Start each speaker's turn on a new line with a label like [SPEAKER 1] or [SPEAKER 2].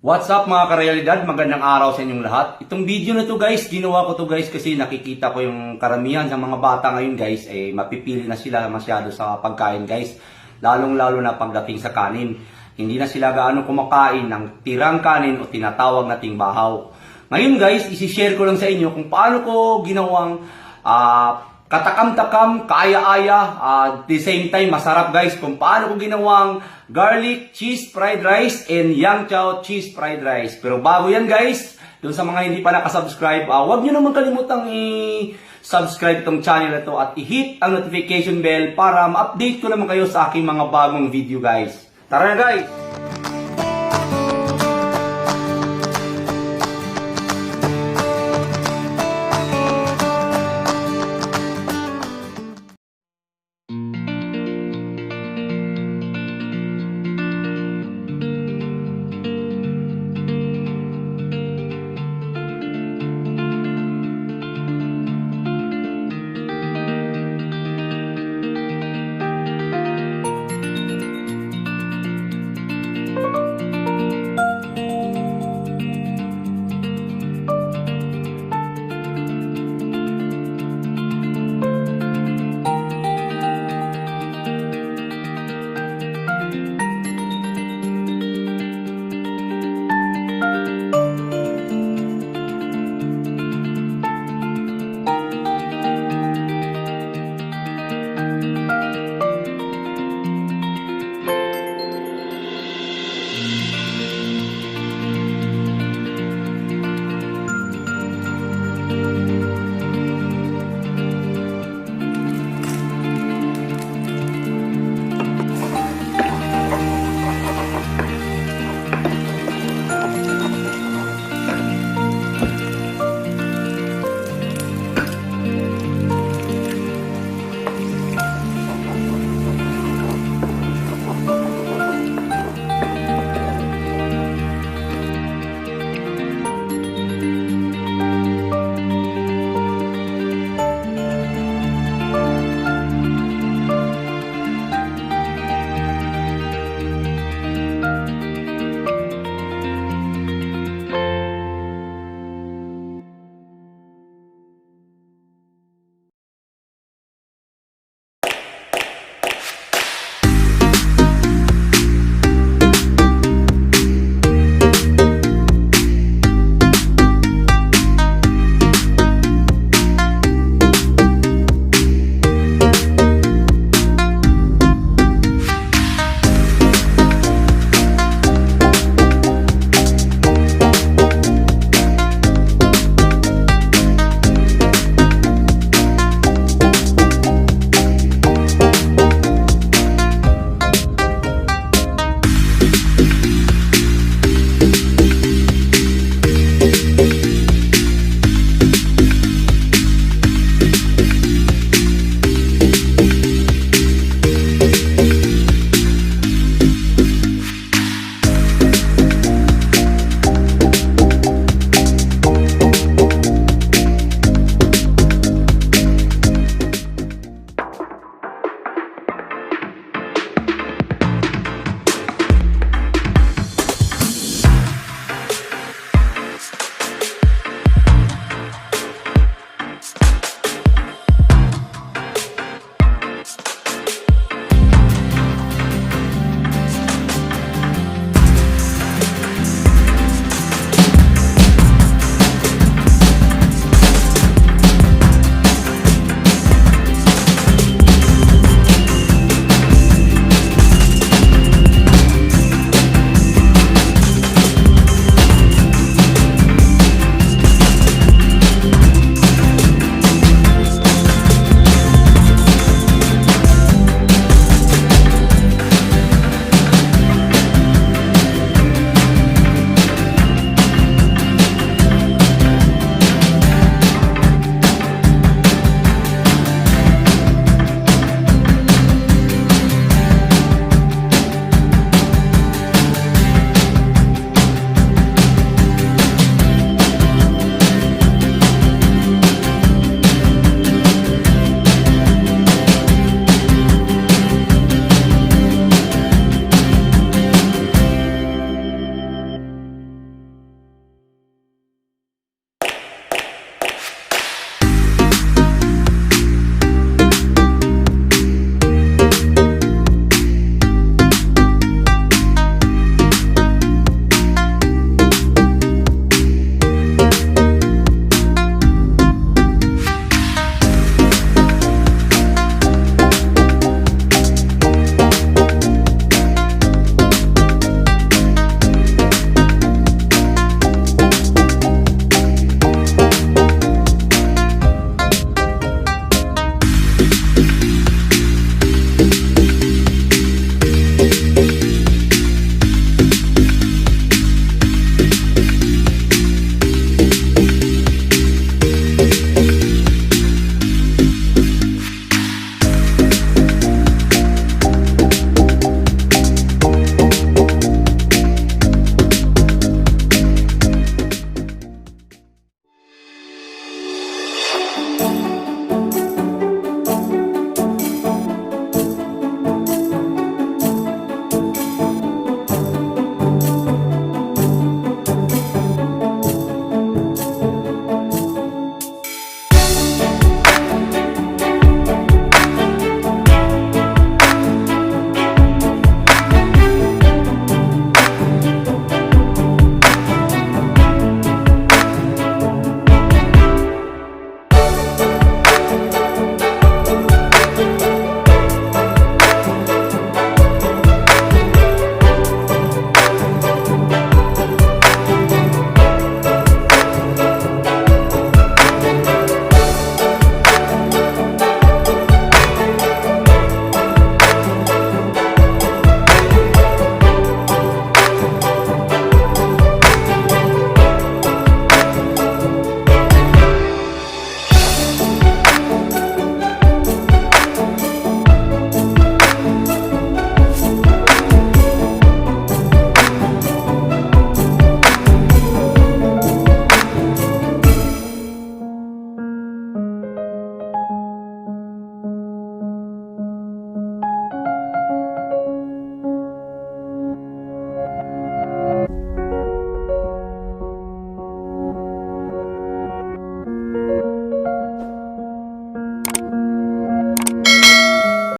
[SPEAKER 1] What's up mga karealidad? Magandang araw sa inyong lahat. Itong video na to guys, ginawa ko to guys kasi nakikita ko yung karamihan ng mga bata ngayon guys, mapipili na sila masyado sa pagkain guys. Lalong-lalo na pagdating sa kanin. Hindi na sila gaano kumakain ng tirang kanin o tinatawag nating bahaw. Ngayon guys, isi-share ko lang sa inyo kung paano ko ginawang katakam-takam, kaaya-aya, at the same time masarap guys kung paano ko ginawang garlic cheese fried rice and yang chow cheese fried rice. Pero bago yan guys, dun sa mga hindi pa nakasubscribe, huwag nyo naman kalimutang i-subscribe itong channel na to at i-hit ang notification bell para ma-update ko naman kayo sa aking mga bagong video guys. Tara na guys!